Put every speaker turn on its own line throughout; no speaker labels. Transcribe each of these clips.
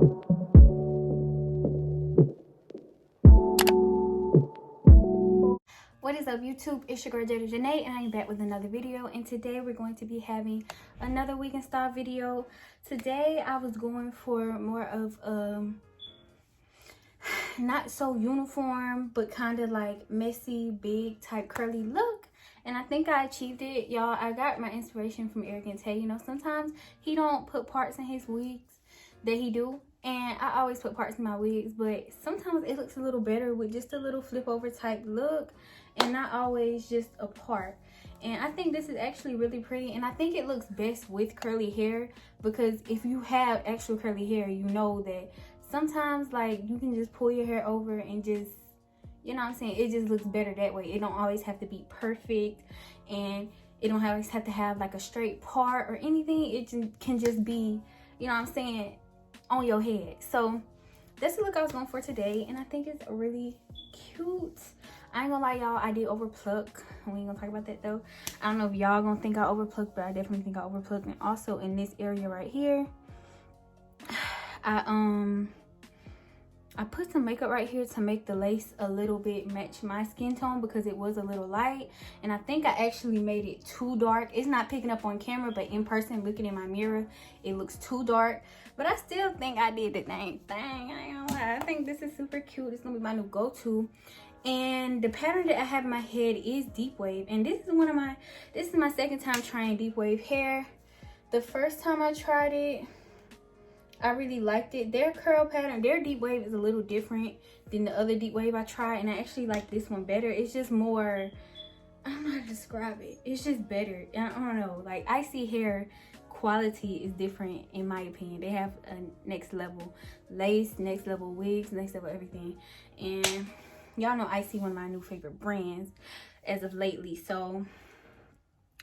What is up, YouTube? It's your girl Janae, and I'm back with another video. And today we're going to be having another Wig Install video. Today I was going for more of not so uniform, but kind of like messy, big type curly look. And I think I achieved it, y'all. I got my inspiration from Eric and Tay. You know, sometimes he don't put parts in his wigs that he do. And I always put parts in my wigs, but sometimes it looks a little better with just a little flip over type look and not always just a part. And I think this is actually really pretty, and I think it looks best with curly hair, because if you have actual curly hair, you know that sometimes like you can just pull your hair over and just, you know what I'm saying, it just looks better that way. It don't always have to be perfect, and it don't always have to have like a straight part or anything. It can just be, you know what I'm saying, on your head. So that's the look I was going for today, and I think it's really cute. I ain't gonna lie, y'all, I did overpluck. We ain't gonna talk about that though. I don't know if y'all gonna think I overplucked, but I definitely think I overplucked. And also in this area right here, I put some makeup right here to make the lace a little bit match my skin tone, because it was a little light, and I think I actually made it too dark. It's not picking up on camera, but in person, looking in my mirror, it looks too dark. But I still think I did the dang thing. I ain't gonna lie. I think this is super cute. It's gonna be my new go-to. And the pattern that I have in my head is deep wave, and this is my second time trying deep wave hair. The first time I tried it, I really liked it. Their curl pattern, their deep wave is a little different than the other deep wave I tried, and I actually like this one better. It's just more, I don't know how to describe it. It's just better. I don't know, like ISEE hair quality is different in my opinion. They have a next level lace, next level wigs, next level everything. And y'all know ISEE one of my new favorite brands as of lately. So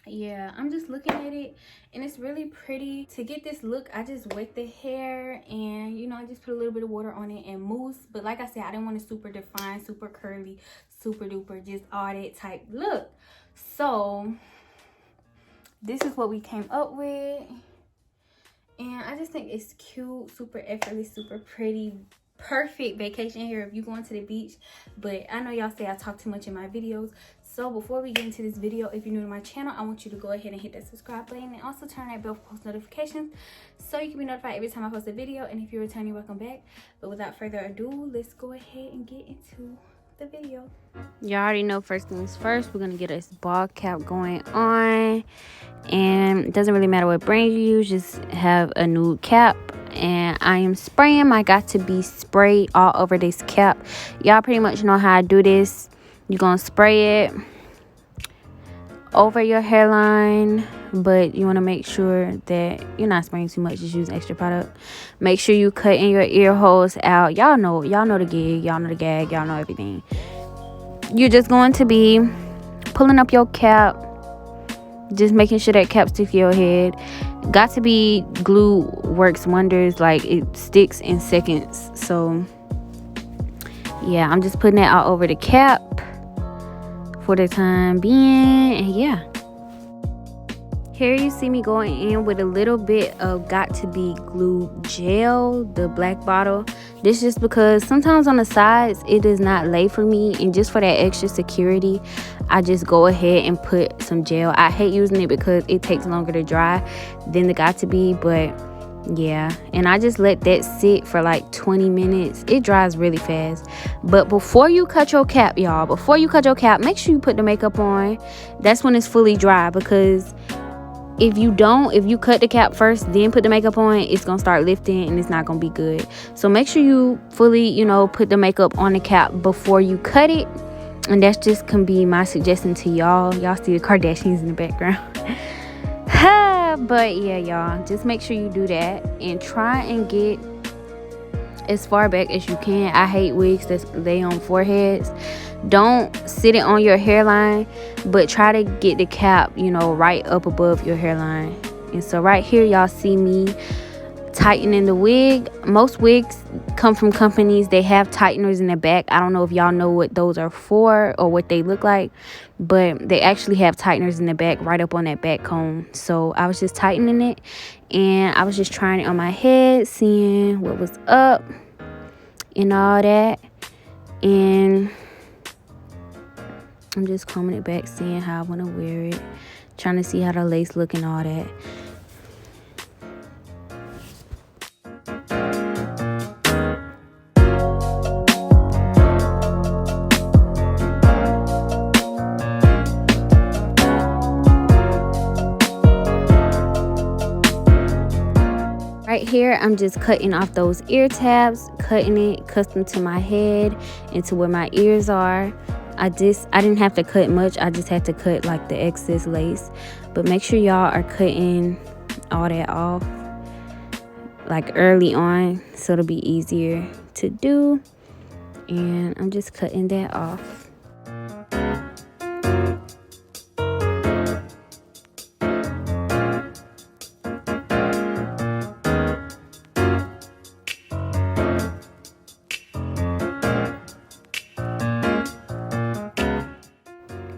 yeah, I'm just looking at it, and it's really pretty. To get this look, I just wet the hair, and you know, I just put a little bit of water on it and mousse. But like I said, I didn't want a super defined, super curly, super duper, just all that type look. So this is what we came up with, and I just think it's cute, super effortless, super pretty, perfect vacation hair if you going to the beach. But I know y'all say I talk too much in my videos, so before we get into this video, if you're new to my channel, I want you to go ahead and hit that subscribe button, and also turn that bell for post notifications so you can be notified every time I post a video. And if you're returning, welcome back. But without further ado, let's go ahead and get into the video.
You already know, first things first, we're gonna get this ball cap going on, and it doesn't really matter what brand you use, just have a nude cap. And I am spraying my got to be spray all over this cap. Y'all pretty much know how I do this. You're gonna spray it over your hairline, but you want to make sure that you're not spraying too much. Just use extra product. Make sure you cut in your ear holes out. Y'all know the gig, y'all know the gag, y'all know everything. You're just going to be pulling up your cap, just making sure that cap sticks to your head. Got to be glue works wonders. Like, it sticks in seconds. So yeah, I'm just putting that all over the cap for the time being. And yeah, here you see me going in with a little bit of got to be glue gel, the black bottle. This just because sometimes on the sides it does not lay for me, and just for that extra security, I just go ahead and put some gel. I hate using it because it takes longer to dry than the got to be, but yeah. And I just let that sit for like 20 minutes. It dries really fast. But before you cut your cap, y'all, before you cut your cap, make sure you put the makeup on. That's when it's fully dry, because if you cut the cap first then put the makeup on, it's gonna start lifting and it's not gonna be good. So make sure you fully, you know, put the makeup on the cap before you cut it. And that's just can be my suggestion to y'all. Y'all see the Kardashians in the background. But yeah, y'all, just make sure you do that and try and get as far back as you can. I hate wigs that lay on foreheads. Don't sit it on your hairline, but try to get the cap, you know, right up above your hairline. And so right here, y'all see me tightening the wig. Most wigs come from companies, they have tighteners in the back. I don't know if y'all know what those are for or what they look like, but they actually have tighteners in the back right up on that back comb. So I was just tightening it, and I was just trying it on my head, seeing what was up and all that. And I'm just combing it back, seeing how I want to wear it, trying to see how the lace look and all that. Right here, I'm just cutting off those ear tabs, cutting it custom to my head and to where my ears are. I didn't have to cut much. I just had to cut like the excess lace. But make sure y'all are cutting all that off like early on, so it'll be easier to do. And I'm just cutting that off.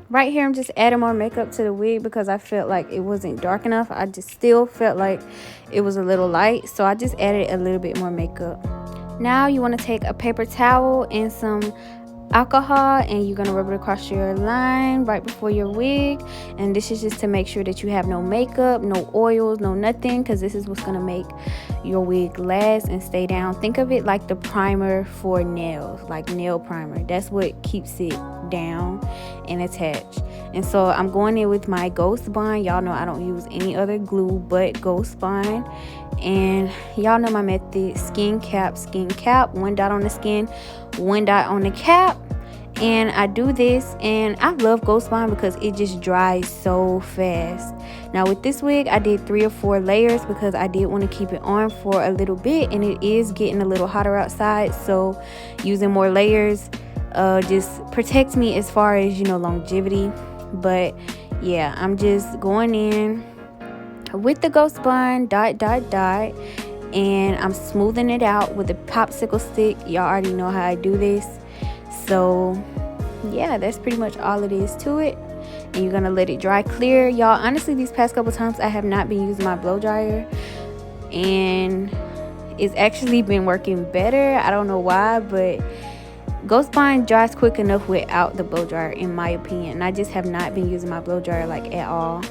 Right here, I'm just adding more makeup to the wig because I felt like it wasn't dark enough. I just still felt like it was a little light, so I just added a little bit more makeup. Now you want to take a paper towel and some alcohol, and you're going to rub it across your line right before your wig. And this is just to make sure that you have no makeup, no oils, no nothing, because this is what's going to make your wig last and stay down. Think of it like the primer for nails, like nail primer. That's what keeps it down and attached. And so I'm going in with my Ghost Bond. Y'all know I don't use any other glue but Ghost Bond. And y'all know my method: skin cap, one dot on the skin, one dot on the cap. And I do this, and I love Ghost Bond because it just dries so fast. Now with this wig, I did 3 or 4 layers because I did want to keep it on for a little bit, and it is getting a little hotter outside, so using more layers just protects me as far as, you know, longevity. But yeah, I'm just going in with the Ghost Bond, dot, and I'm smoothing it out with a popsicle stick. Y'all already know how I do this. So yeah, that's pretty much all it is to it. And you're gonna let it dry clear. Y'all, honestly, these past couple times I have not been using my blow dryer, and it's actually been working better. I don't know why, but Ghost Bond dries quick enough without the blow dryer, in my opinion. And I just have not been using my blow dryer like at all.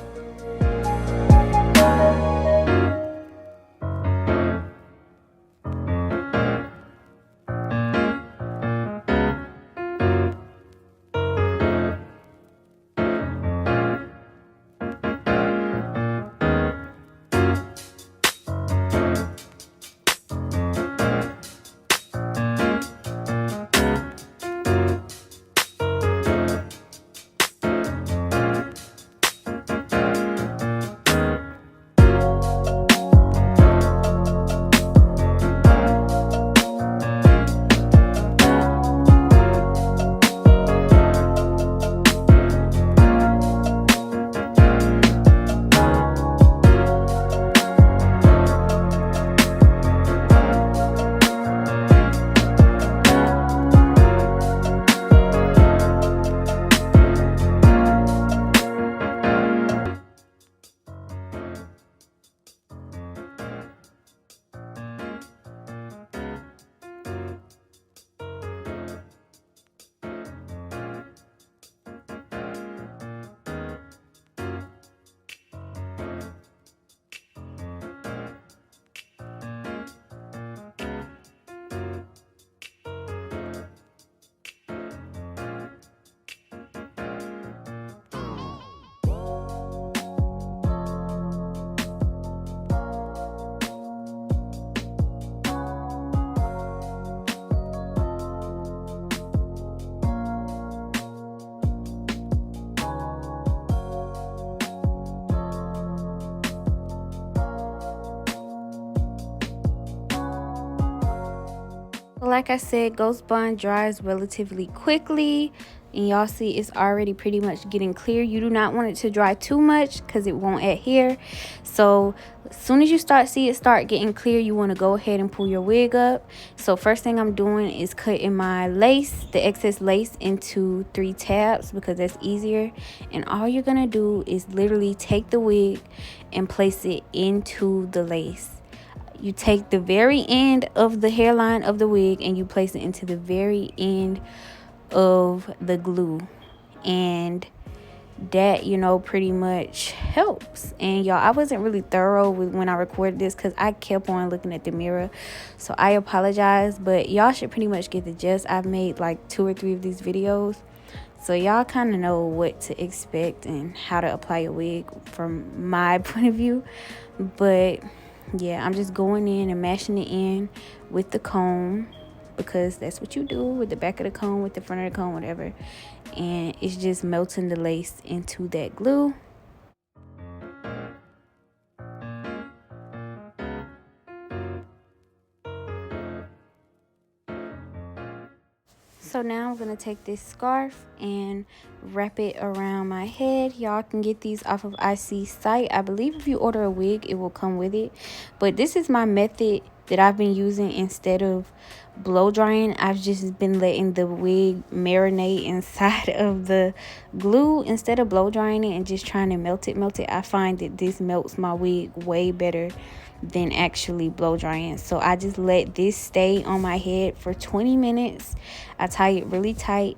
Like I said, Ghost Bond dries relatively quickly. and y'all see it's already pretty much getting clear. You do not want it to dry too much because it won't adhere. So as soon as you see it start getting clear, you want to go ahead and pull your wig up. So first thing I'm doing is cutting my lace, the excess lace, into 3 tabs because that's easier. And all you're gonna do is literally take the wig and place it into the lace. You take the very end of the hairline of the wig and you place it into the very end of the glue, and that, you know, pretty much helps. And y'all, I wasn't really thorough when I recorded this because I kept on looking at the mirror, so I apologize, but y'all should pretty much get the gist. I've made like 2 or 3 of these videos, so y'all kind of know what to expect and how to apply a wig from my point of view. But yeah, I'm just going in and mashing it in with the comb, because that's what you do with the back of the comb, with the front of the comb, whatever. And it's just melting the lace into that glue. So now I'm going to take this scarf and wrap it around my head. Y'all can get these off of ISEE site. I believe if you order a wig, it will come with it. But this is my method that I've been using instead of blow drying. I've just been letting the wig marinate inside of the glue instead of blow drying it and just trying to melt it. I find that this melts my wig way better than actually blow drying. So I just let this stay on my head for 20 minutes. I tie it really tight,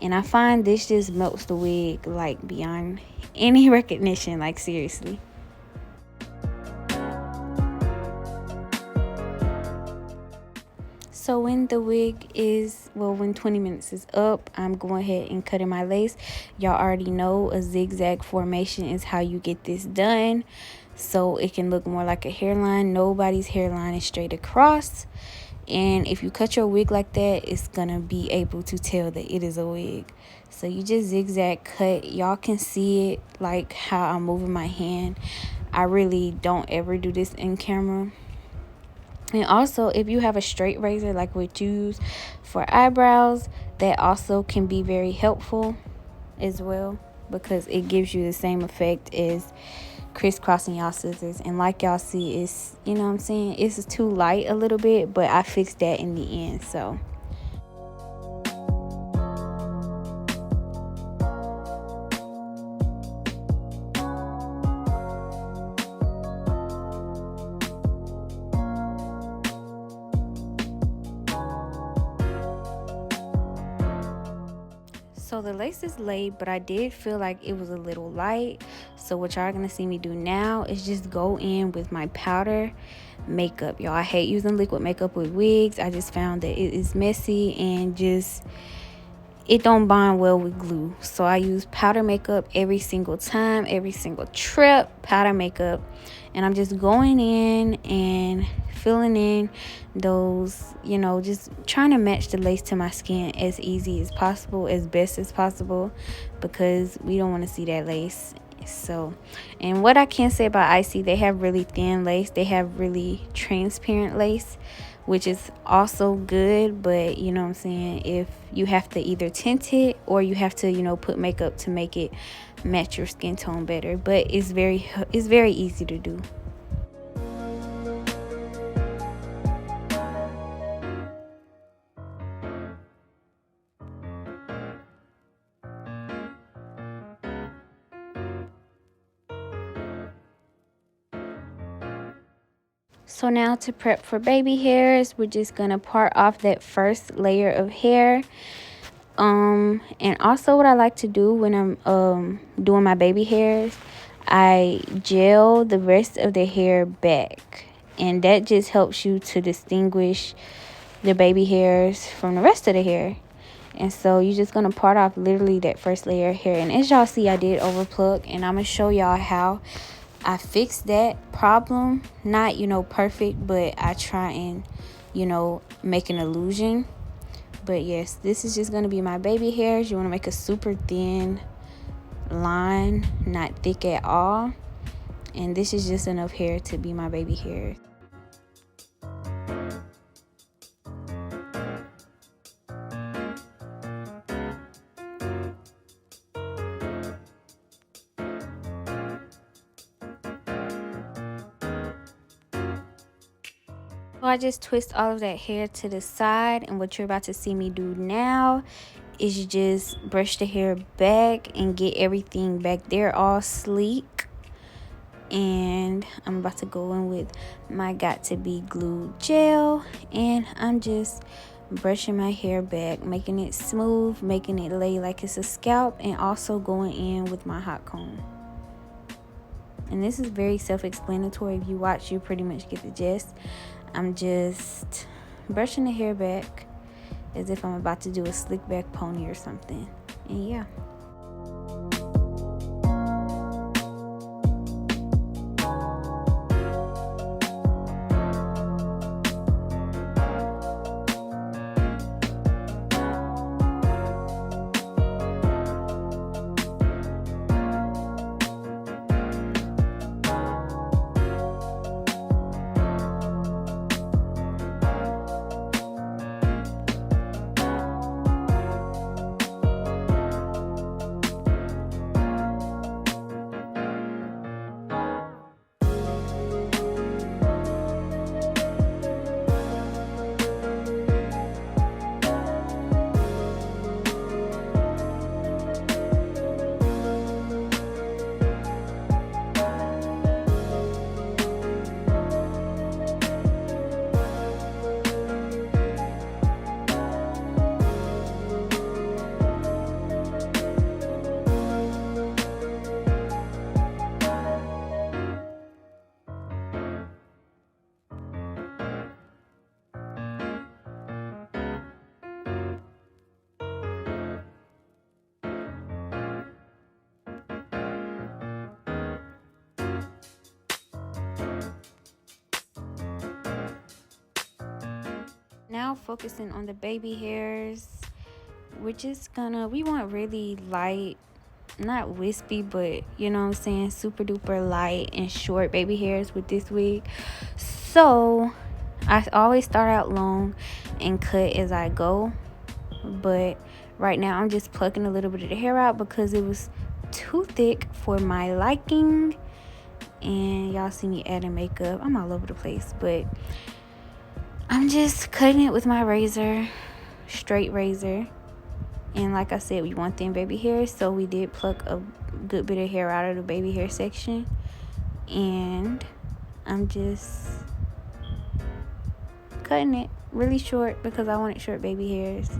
and I find this just melts the wig like beyond any recognition, like seriously. So when the wig is, when 20 minutes is up, I'm going ahead and cutting my lace. Y'all already know a zigzag formation is how you get this done, so it can look more like a hairline. Nobody's hairline is straight across, and if you cut your wig like that, it's gonna be able to tell that it is a wig. So you just zigzag cut. Y'all can see it like how I'm moving my hand. I really don't ever do this in camera. And also, if you have a straight razor like what you use for eyebrows, that also can be very helpful as well, because it gives you the same effect as crisscrossing y'all scissors. And like y'all see, it's, you know what I'm saying, it's too light a little bit, but I fixed that in the end. So the lace is laid, but I did feel like it was a little light. So what y'all gonna see me do now is just go in with my powder makeup. Y'all, I hate using liquid makeup with wigs. I just found that it is messy and just, it don't bond well with glue. So I use powder makeup every single time, every single trip, powder makeup. And I'm just going in and filling in those, you know, just trying to match the lace to my skin as easy as possible, as best as possible, because we don't want to see that lace. So, and what I can say about ISEE, they have really thin lace. They have really transparent lace, which is also good. But you know what I'm saying, if you have to either tint it or you have to, you know, put makeup to make it match your skin tone better. But it's very easy to do. So now to prep for baby hairs, we're just gonna part off that first layer of hair. And also what I like to do when I'm doing my baby hairs, I gel the rest of the hair back, and that just helps you to distinguish the baby hairs from the rest of the hair. And so you're just gonna part off literally that first layer of hair. And as y'all see, I did overpluck, and I'm gonna show y'all how I fixed that problem. Not, you know, perfect, but I try and, you know, make an illusion. But yes, this is just going to be my baby hairs. You want to make a super thin line, not thick at all. And this is just enough hair to be my baby hairs. So I just twist all of that hair to the side, and what you're about to see me do now is you just brush the hair back and get everything back there all sleek. And I'm about to go in with my Got To Be Glue gel, and I'm just brushing my hair back, making it smooth, making it lay like it's a scalp, and also going in with my hot comb. And this is very self-explanatory. If you watch, you pretty much get the gist. I'm just brushing the hair back as if I'm about to do a slick back pony or something. And yeah. Now focusing on the baby hairs, we want really light, not wispy, but you know what I'm saying, super duper light and short baby hairs with this wig. So I always start out long and cut as I go, but right now I'm just plucking a little bit of the hair out because it was too thick for my liking. And y'all see me adding makeup, I'm all over the place, but I'm just cutting it with my razor, straight razor. And like I said, we want thin baby hairs, so we did pluck a good bit of hair out of the baby hair section. And I'm just cutting it really short because I wanted short baby hairs.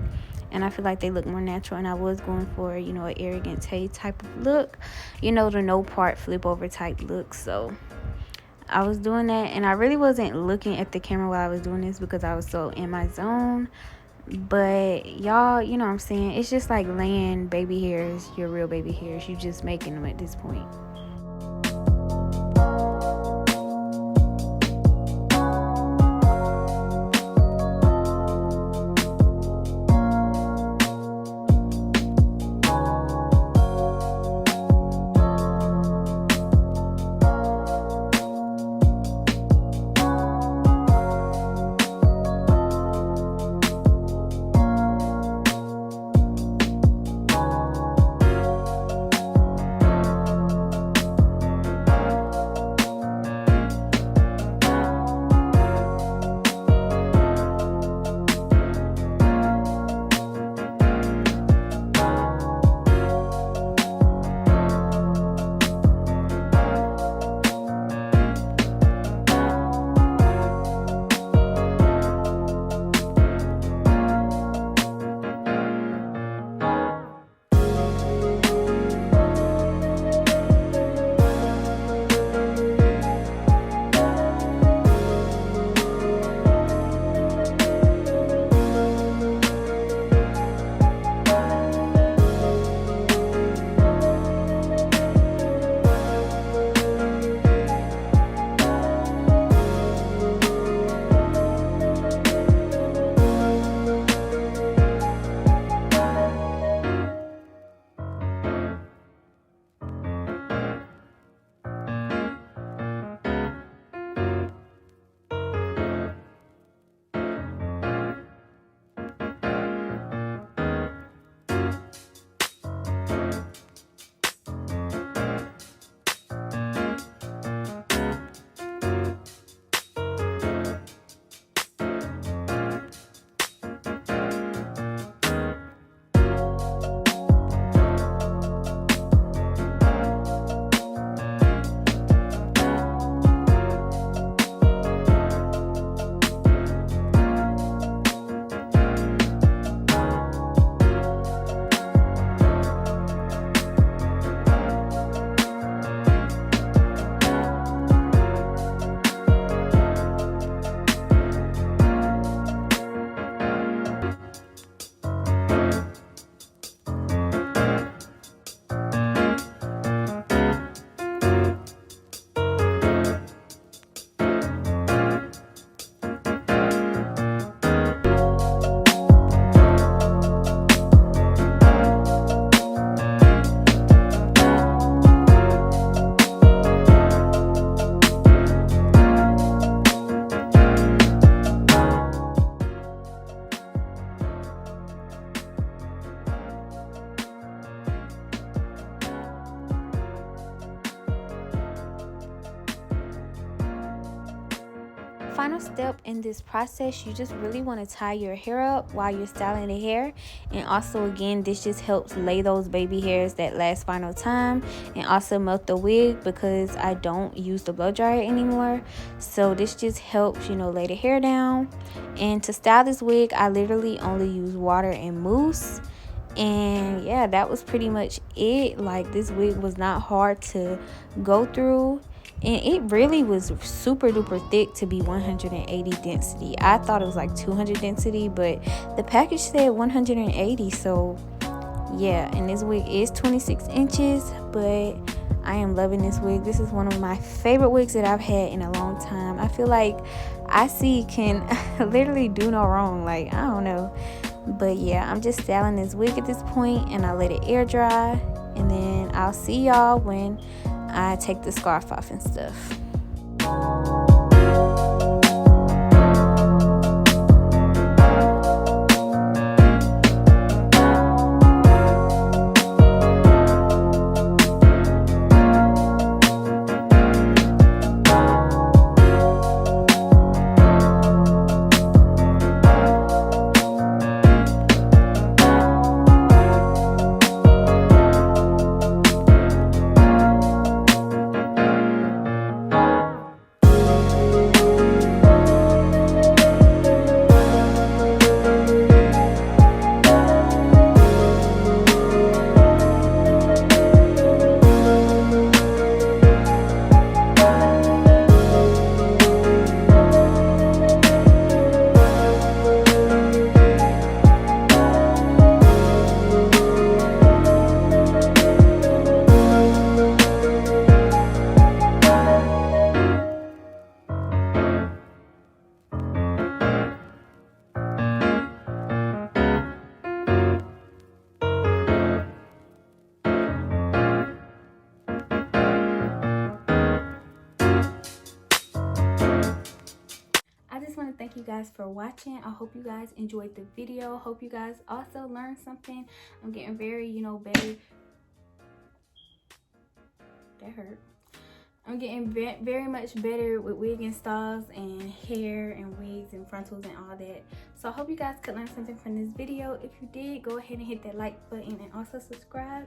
And I feel like they look more natural. And I was going for, you know, an arrogant Tay type of look. You know, the no part flip over type look. So I was doing that, and I really wasn't looking at the camera while I was doing this because I was so in my zone. But y'all, you know what I'm saying, it's just like laying baby hairs, your real baby hairs. You just making them at this point. step in this process, you just really want to tie your hair up while you're styling the hair. And also, again, this just helps lay those baby hairs that last final time, and also melt the wig because I don't use the blow dryer anymore. So this just helps, you know, lay the hair down. And to style this wig, I literally only use water and mousse. And yeah, that was pretty much it. Like, this wig was not hard to go through, and it really was super duper thick to be 180 density. I thought it was like 200 density, but the package said 180. So yeah, and this wig is 26 inches, but I am loving this wig. This is one of my favorite wigs that I've had in a long time. I feel like ISEE can literally do no wrong. Like, I don't know. But yeah, I'm just styling this wig at this point, and I let it air dry, and then I'll see y'all when I take the scarf off and stuff.
I just want to thank you guys for watching. I hope you guys enjoyed the video. Hope you guys also learned something. I'm getting very, you know, better. That hurt. I'm getting very much better with wig installs and hair and wigs and frontals and all that. So I hope you guys could learn something from this video. If you did, go ahead and hit that like button and also subscribe.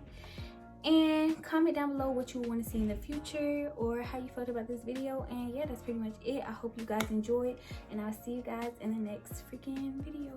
And comment down below what you want to see in the future or how you felt about this video. And yeah, that's pretty much it. I hope you guys enjoyed, and I'll see you guys in the next freaking video.